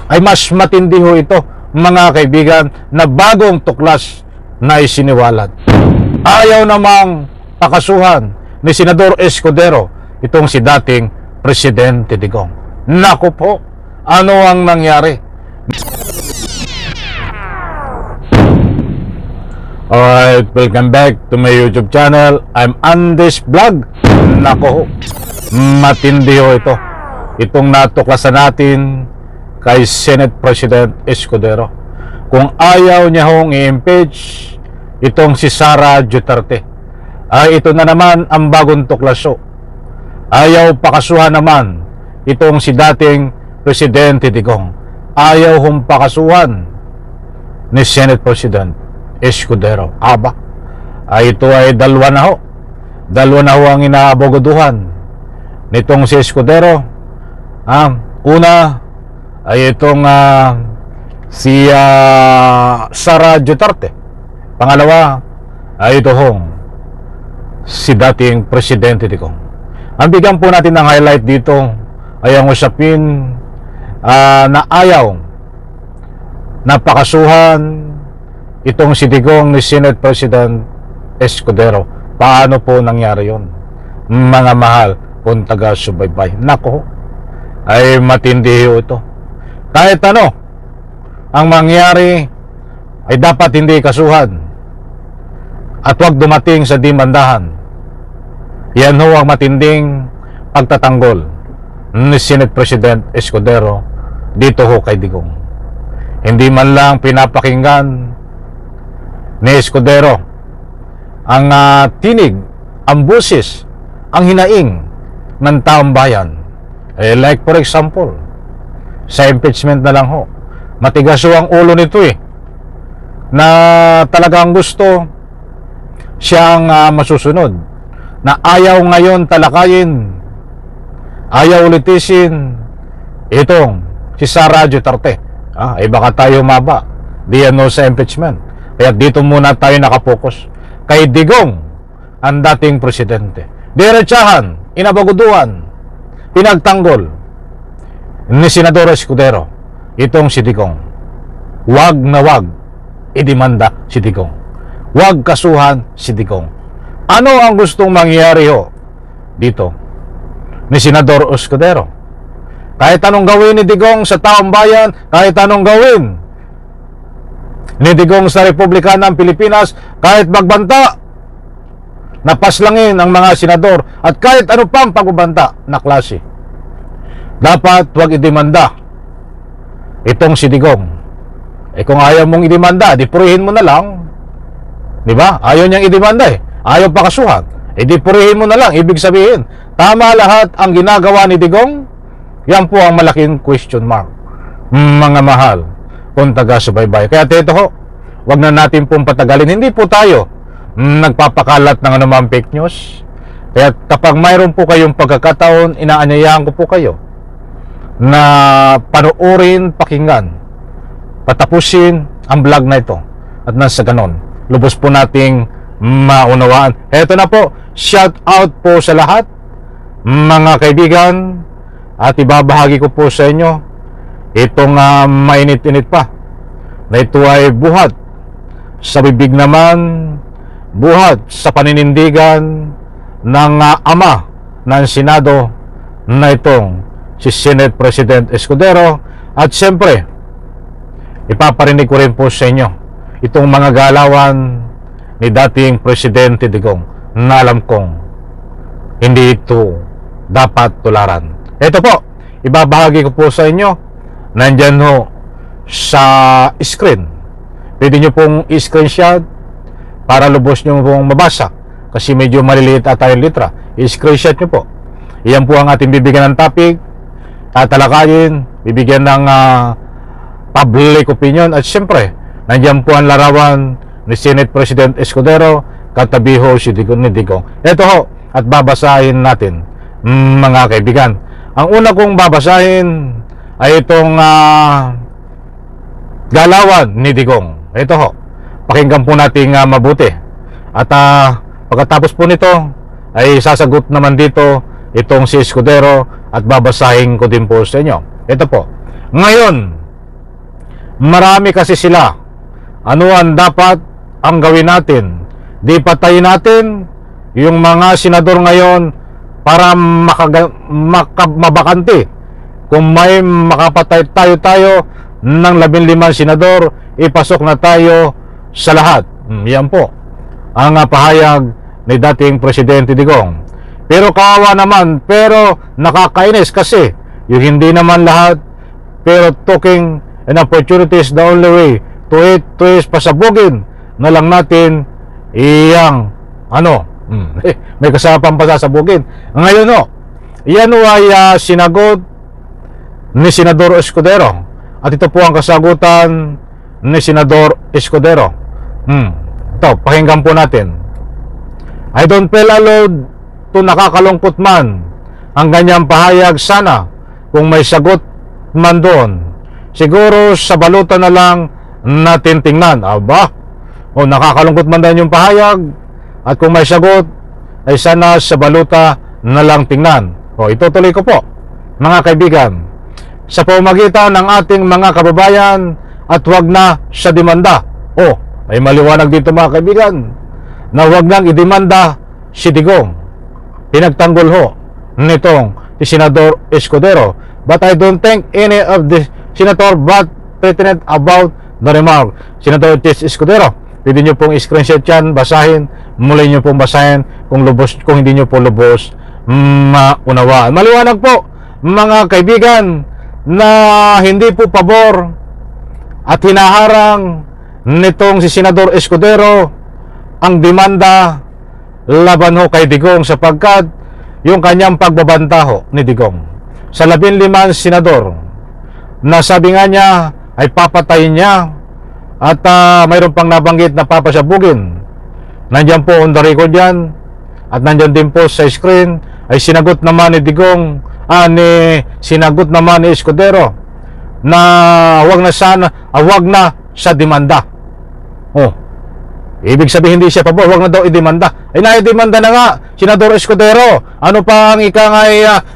ay mas matindi ho ito, mga kaibigan, na bagong tuklas na isiniwalat. Ayaw namang pakasuhan ni Senador Escudero itong si dating Presidente Digong. Naku po, ano ang nangyari? Alright, welcome back to my YouTube channel. I'm Andes Vlog. Naku, matindi ho ito. Itong natuklasan natin kay Senate President Escudero. Kung ayaw niya hong i-impeach itong si Sara Duterte, ay ito na naman ang bagong tuklaso. Ayaw pakasuhan naman itong si dating Presidente Digong. Ayaw hong pakasuhan ni Senate President Escudero. Aba, ay ito ay dalawa na ho. Dalawa na ho ang inaabogoduhan nitong si Escudero. Una ay itong si Sara Duterte. Pangalawa ay ito hong si dating Presidente Digong. Ang bigyan po natin ng highlight dito ay ang usapin na ayaw na pakasuhan itong si Digong ni Senate President Escudero. Paano po nangyari yun? Mga mahal kung taga-subaybay. Nako, ay matindi ito. Kahit ano ang mangyari, ay dapat hindi kasuhan at huwag dumating sa dimandahan. Yan ho ang matinding pagtatanggol ni Senate President Escudero dito ho kay Digong. Hindi man lang pinapakinggan ni Escudero ang tinig, ang busis, ang hinaing ng taong bayan. Like for example, sa impeachment na lang ho, matigas ho ang ulo nito na talagang gusto siyang masusunod, na ayaw ngayon talakayin, ayaw ulitisin itong si Sara Duterte. Baka tayo maba diyan no sa impeachment. Kaya dito muna tayo nakapokus kay Digong, ang dating presidente. Diretsahan, inabaguduhan, pinagtanggol ni Senador Escudero itong si Digong. Wag na wag idemanda si Digong. Wag kasuhan si Digong. Ano ang gustong mangyari ho dito ni Senador Escudero? Kahit anong gawin ni Digong sa taong bayan, kahit anong gawin ni Digong sa Republika ng Pilipinas, kahit magbanta, napaslangin ang mga senador, at kahit ano pang pagbabanta na klase, dapat wag idemanda itong si Digong. Kung ayaw mong idemanda, di purihin mo na lang. Di ba? Ayaw niyang idemanda ayaw pakasuhan, di purihin mo na lang. Ibig sabihin, tama lahat ang ginagawa ni Digong. Yan po ang malaking question mark, mga mahal kung taga-subaybay. Kaya ito ho, wag na natin pong patagalin. Hindi po tayo nagpapakalat ng anumang fake news. Kaya kapag mayroon po kayong pagkakataon, inaanyayahan ko po kayo na panoorin, pakinggan, patapusin ang vlog na ito. At nasa ganon, lubos po nating maunawaan. Eto na po, shout out po sa lahat, mga kaibigan, at ibabahagi ko po sa inyo itong mainit-init pa na ito ay buhat sa bibig naman, buhat sa paninindigan ng ama ng Senado na itong si Senate President Escudero. At siyempre, ipaparinig ko rin po sa inyo itong mga galawan ni dating Presidente Digong na alam kong hindi ito dapat tularan. Ito po, ibabahagi ko po sa inyo. Nandyan ho sa screen. Pwede nyo pong i-screenshot para lubos nyo pong mabasa, kasi medyo maliliit ata yung litra. I-screenshot nyo po. Iyan po ang ating bibigyan ng topic, tatalakayin, bibigyan ng public opinion. At syempre, nandyan po ang larawan ni Senate President Escudero, katabi ho si Digong. Ito ho, at babasahin natin, mga kaibigan. Ang una kong babasahin ay itong galawan ni Digong. Ito ho, pakinggan po natin mabuti. At pagkatapos po nito, ay sasagot naman dito itong si Escudero, at babasahin ko din po sa inyo. Ito po, ngayon Marami kasi sila. Ano ang dapat ang gawin natin? Di patayin natin yung mga senador ngayon para mabakante. Kung may makapatay tayo ng 15 senador, ipasok na tayo sa lahat. Yan po ang pahayag ni dating Presidente Digong. Pero kawawa naman, pero nakakainis kasi yung hindi naman lahat, pero talking and opportunities the only way to it is pasabugin na lang natin iyang may kasapang pasasabugin. Ngayon yan ay sinagot ni Senador Escudero, at ito po ang kasagutan ni Senador Escudero. Ito, pakinggan po natin. I don't feel allowed to nakakalungkot man ang ganyang pahayag. Sana kung may sagot man doon, siguro sa balutan na lang natin tingnan. Aba, nakakalungkot man din yung pahayag, at kung may sagot ay sana sa baluta na lang tingnan. Itutuloy ko po, mga kaibigan, sa pamamagitan ng ating mga kababayan, at wag na sa demanda. Ay maliwanag dito mga kaibigan na wag nang idemanda si Digong. Pinagtanggol ho nitong si Senador Escudero. But I don't think any of the senator but pertinent about the remark. Senador Escudero, pwede nyo pong screenshot yan, basahin, muli nyo pong basahin kung hindi nyo po lubos maunawaan. Maliwanag po mga kaibigan na hindi po pabor at hinaharang nitong si Senador Escudero ang demanda laban ho kay Digong, sapagkat yung kanyang pagbabanta ho ni Digong sa 15 senador na sabi nga niya ay papatayin niya, at mayroon pang nabanggit na papasabugin. Nandyan po on the record yan, at nandyan din po sa screen. Ay sinagot naman ni Digong, sinagot naman ni Escudero na wag na sa demanda. Ibig sabihin hindi siya pabor, wag na daw idemanda. Ay naidemanda na nga, Senador Escudero. Ano pa ang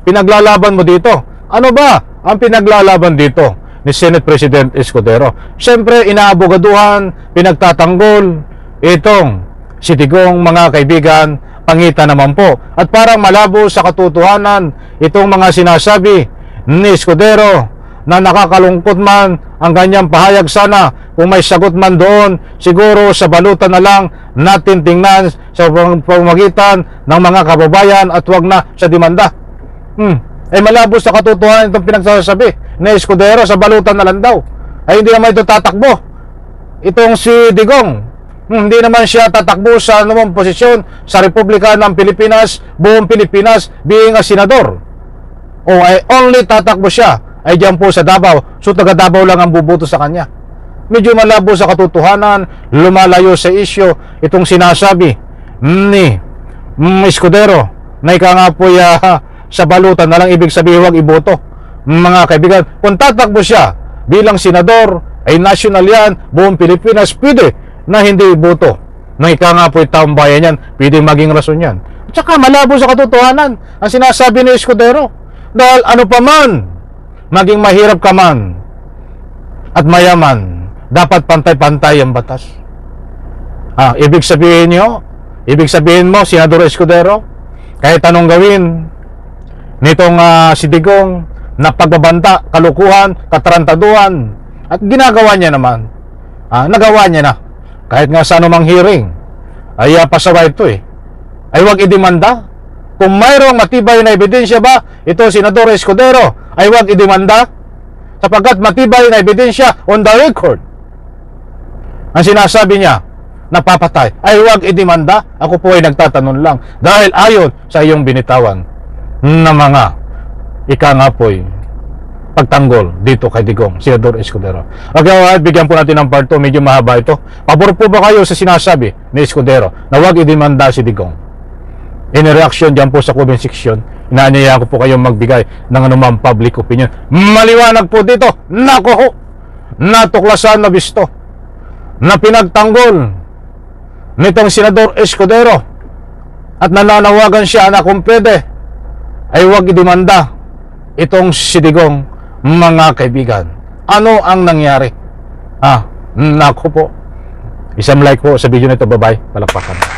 pinaglalaban mo dito? Ano ba ang pinaglalaban dito ni Senate President Escudero? Siyempre, inaabogaduhan, pinagtatanggol itong si Digong, mga kaibigan, pangitan naman po. At parang malabo sa katotohanan itong mga sinasabi ni Escudero na nakakalungkot man ang ganyang pahayag. Sana kung may sagot man doon, siguro sa balutan na lang natin tingnan sa pamamagitan ng mga kababayan, at wag na sa demanda. Malabo sa katotohanan itong pinagsasabi ni Escudero, sa balutan na lang daw. Ay hindi naman ito tatakbo itong si Digong. Hindi naman siya tatakbo sa anumang posisyon sa Republika ng Pilipinas, buong Pilipinas, being a senador. Ay only tatakbo siya ay diyan po sa Davao. So taga Davao lang ang buboto sa kanya. Medyo malabo sa katotohanan, lumalayo sa isyo itong sinasabi ni Escudero na ika nga po sa balutan na lang, ibig sabihin wag iboto. Mga kaibigan, kung tatakbo siya bilang senador, ay national yan, buong Pilipinas, pwede na hindi iboto. Na ika nga po taong bayan yan, pwede maging rason yan. At saka malabo sa katotohanan ang sinasabi ni Escudero. Dahil ano pa man, maging mahirap ka man at mayaman, dapat pantay-pantay ang batas. Ibig sabihin mo, Senador Escudero, kahit anong gawin nitong si Digong na pagbabanta, kalukuhan, katarantaduhan, at ginagawa niya naman, nagawa niya na, kahit nga sa anumang hearing, ay pasaway ito ay wag idemanda. Kung mayroong matibay na ebidensya ba, ito Senador Escudero, ay wag idemanda, sapagkat matibay na ebidensya on the record ang sinasabi niya napapatay, ay wag idemanda. Ako po ay nagtatanong lang dahil ayon sa iyong binitawan na mga ika nga po'y pagtanggol dito kay Digong, Senador Escudero. Okay, bigyan po natin ng part 2, medyo mahaba ito. Pabor po ba kayo sa sinasabi ni Escudero na wag idemanda si Digong? In reaction dyan po sa comment section, inaanyayahan ko po kayong magbigay ng anumang public opinion. Maliwanag po dito, nako ho, natuklasan na bisto na pinagtanggol nitong Senador Escudero, at nananawagan siya na kung pwede ay wag idemanda itong si Digong. Mga kaibigan, ano ang nangyari? Nako po. Isang like po sa video na ito. Bye-bye. Palakpakan.